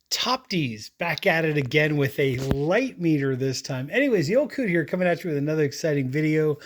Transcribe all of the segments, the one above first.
Toptes back at it again with a light meter this time. Anyways, the old Coot here coming at you with another exciting video.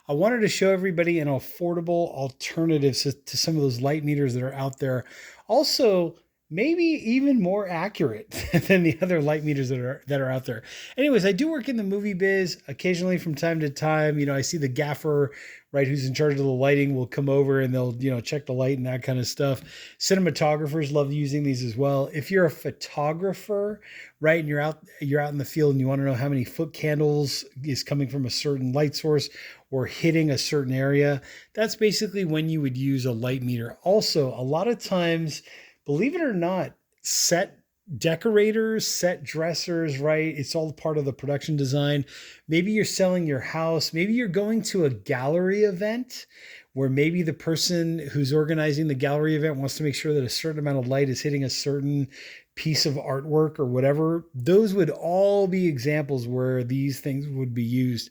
I wanted to show everybody an affordable alternative to some of those light meters that are out there. Also, maybe even more accurate than the other light meters that are out there. Anyways, I do work in the movie biz occasionally from time to time. I see the gaffer, right, who's in charge of the lighting will come over and they'll, check the light and that kind of stuff. Cinematographers love using these as well. If you're a photographer, right, and you're out in the field and you want to know how many foot candles is coming from a certain light source or hitting a certain area, that's basically when you would use a light meter. Also, a lot of times, believe it or not, set decorators, set dressers, right? It's all part of the production design. Maybe you're selling your house. Maybe you're going to a gallery event where maybe the person who's organizing the gallery event wants to make sure that a certain amount of light is hitting a certain piece of artwork or whatever. Those would all be examples where these things would be used.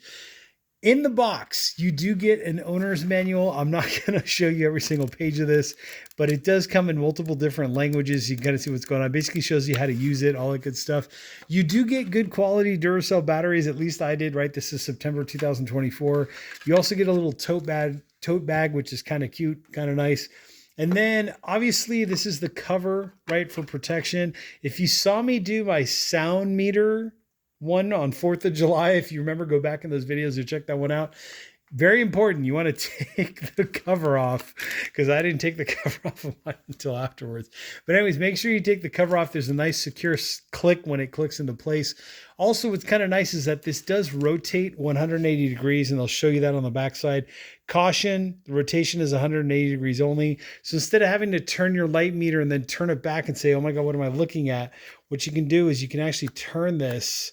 In the box, you do get an owner's manual. I'm not going to show you every single page of this, but it does come in multiple different languages. You can kind of see what's going on. It basically shows you how to use it, all that good stuff. You do get good quality Duracell batteries. At least I did, right? This is September 2024. You also get a little tote bag, which is kind of cute, kind of nice. And then obviously this is the cover, right, for protection. If you saw me do my sound meter one on 4th of July, if you remember, go back in those videos or check that one out. Very important. You want to take the cover off because I didn't take the cover off of mine until afterwards. But anyways, make sure you take the cover off. There's a nice secure click when it clicks into place. Also, what's kind of nice is that this does rotate 180 degrees, and they'll show you that on the backside. Caution, the rotation is 180 degrees only. So instead of having to turn your light meter and then turn it back and say, oh my God, what am I looking at? What you can do is you can actually turn this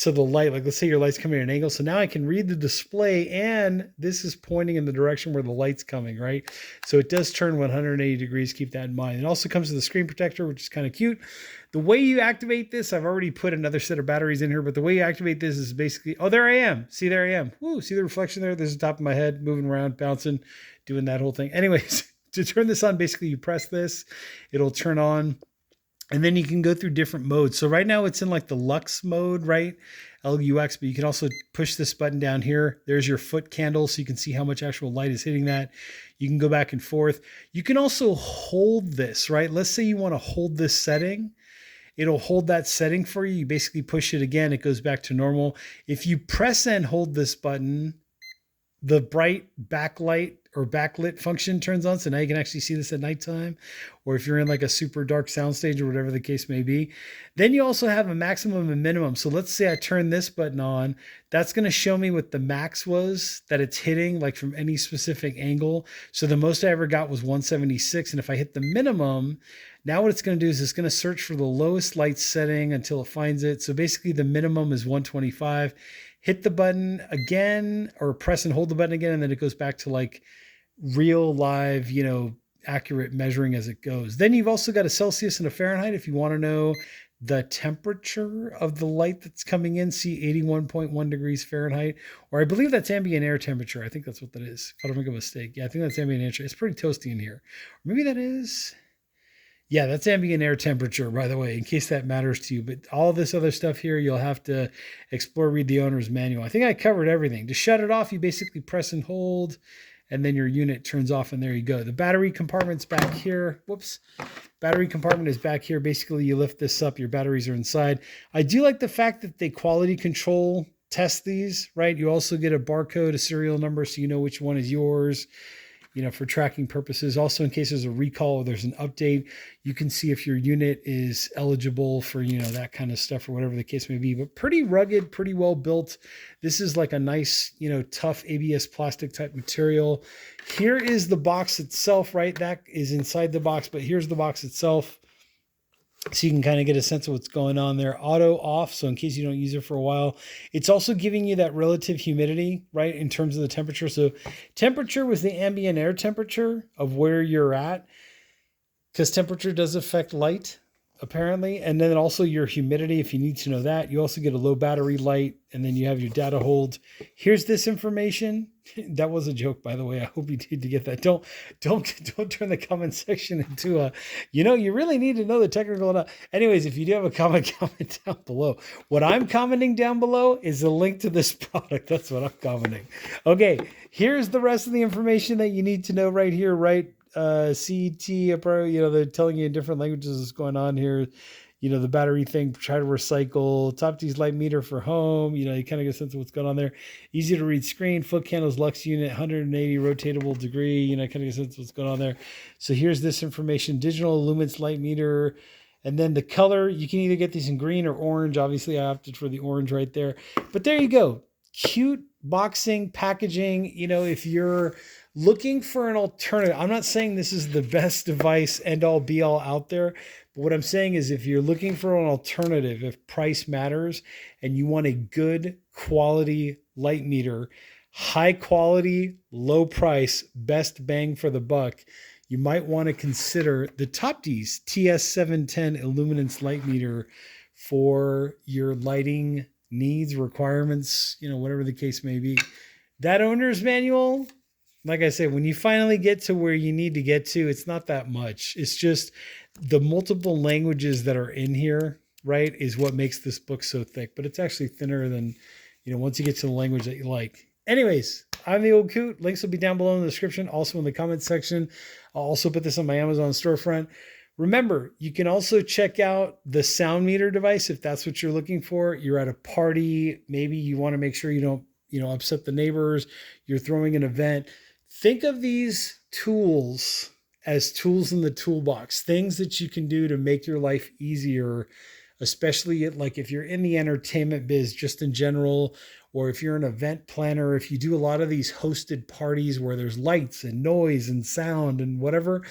to the light. Like, let's say your light's coming at an angle. So now I can read the display and this is pointing in the direction where the light's coming, right? So it does turn 180 degrees. Keep that in mind. It also comes with a screen protector, which is kind of cute. The way you activate this, I've already put another set of batteries in here, but the way you activate this is basically, oh, there I am. See, there I am. Woo, see the reflection there? This is the top of my head, moving around, bouncing, doing that whole thing. Anyways, to turn this on, basically you press this, it'll turn on. And then you can go through different modes. So right now it's in like the Lux mode, right? LUX, but you can also push this button down here. There's your foot candle, so you can see how much actual light is hitting that. You can go back and forth. You can also hold this, right? Let's say you want to hold this setting. It'll hold that setting for you. You basically push it again, it goes back to normal. If you press and hold this button, the bright backlight or backlit function turns on. So now you can actually see this at nighttime, or if you're in like a super dark soundstage or whatever the case may be. Then you also have a maximum and minimum. So let's say I turn this button on, that's going to show me what the max was that it's hitting, like from any specific angle. So the most I ever got was 176. And if I hit the minimum, now what it's going to do is it's going to search for the lowest light setting until it finds it. So basically the minimum is 125. Hit the button again or press and hold the button again, and then it goes back to like real live, accurate measuring as it goes. Then you've also got a Celsius and a Fahrenheit if you want to know the temperature of the light that's coming in. See 81.1 degrees Fahrenheit, or I believe that's ambient air temperature. I think that's what that is, if I don't make a mistake. Yeah, I think that's ambient air. It's pretty toasty in here. Or maybe that is... Yeah, that's ambient air temperature, by the way, in case that matters to you. But all this other stuff here, you'll have to explore, read the owner's manual. I think I covered everything. To shut it off, you basically press and hold, and then your unit turns off, and there you go. The battery compartment's back here. Whoops. Battery compartment is back here. Basically, you lift this up, your batteries are inside. I do like the fact that they quality control test these, right? You also get a barcode, a serial number, so you know which one is yours, for tracking purposes. Also, in case there's a recall or there's an update, you can see if your unit is eligible for, that kind of stuff or whatever the case may be. But pretty rugged, pretty well built. This is like a nice, tough ABS plastic type material. Here is the box itself, right? That is inside the box, but here's the box itself. So you can kind of get a sense of what's going on there. Auto off, so in case you don't use it for a while. It's also giving you that relative humidity, right, in terms of the temperature. So temperature was the ambient air temperature of where you're at, because temperature does affect light, apparently. And then also your humidity, if you need to know that. You also get a low battery light, and then you have your data hold. Here's this information. That was a joke, by the way. I hope you need to get that. Don't turn the comment section into a, you really need to know the technical. Anyways, if you do have a comment down below. What I'm commenting down below is a link to this product. That's what I'm commenting. Okay, here's the rest of the information that you need to know right here, right? CET, they're telling you in different languages what's going on here. The battery thing, try to recycle. Toptes light meter for home. You kind of get a sense of what's going on there. Easy to read screen. Foot candles, lux unit, 180 rotatable degree. Kind of get a sense of what's going on there. So here's this information. Digital lumens light meter. And then the color, you can either get these in green or orange. Obviously, I opted for the orange right there. But there you go. Cute boxing, packaging. If you're looking for an alternative, I'm not saying this is the best device, end all be all out there. But what I'm saying is if you're looking for an alternative, if price matters and you want a good quality light meter, high quality, low price, best bang for the buck, you might want to consider the Toptes TS-710 Illuminance light meter for your lighting needs, requirements, whatever the case may be. That owner's manual, like I said, when you finally get to where you need to get to, it's not that much. It's just the multiple languages that are in here, right, is what makes this book so thick. But it's actually thinner than, once you get to the language that you like. Anyways, I'm the Old Coot. Links will be down below in the description, also in the comments section. I'll also put this on my Amazon storefront. Remember, you can also check out the sound meter device if that's what you're looking for. You're at a party. Maybe you want to make sure you don't, upset the neighbors. You're throwing an event. Think of these tools as tools in the toolbox, things that you can do to make your life easier, especially like if you're in the entertainment biz, just in general, or if you're an event planner, if you do a lot of these hosted parties where there's lights and noise and sound and whatever.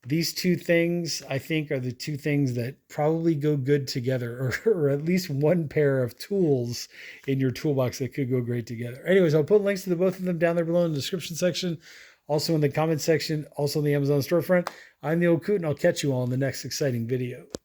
These two things, I think, are the two things that probably go good together, or at least one pair of tools in your toolbox that could go great together. Anyways, I'll put links to the both of them down there below in the description section, also in the comment section, also in the Amazon storefront. I'm the Old Coot, and I'll catch you all in the next exciting video.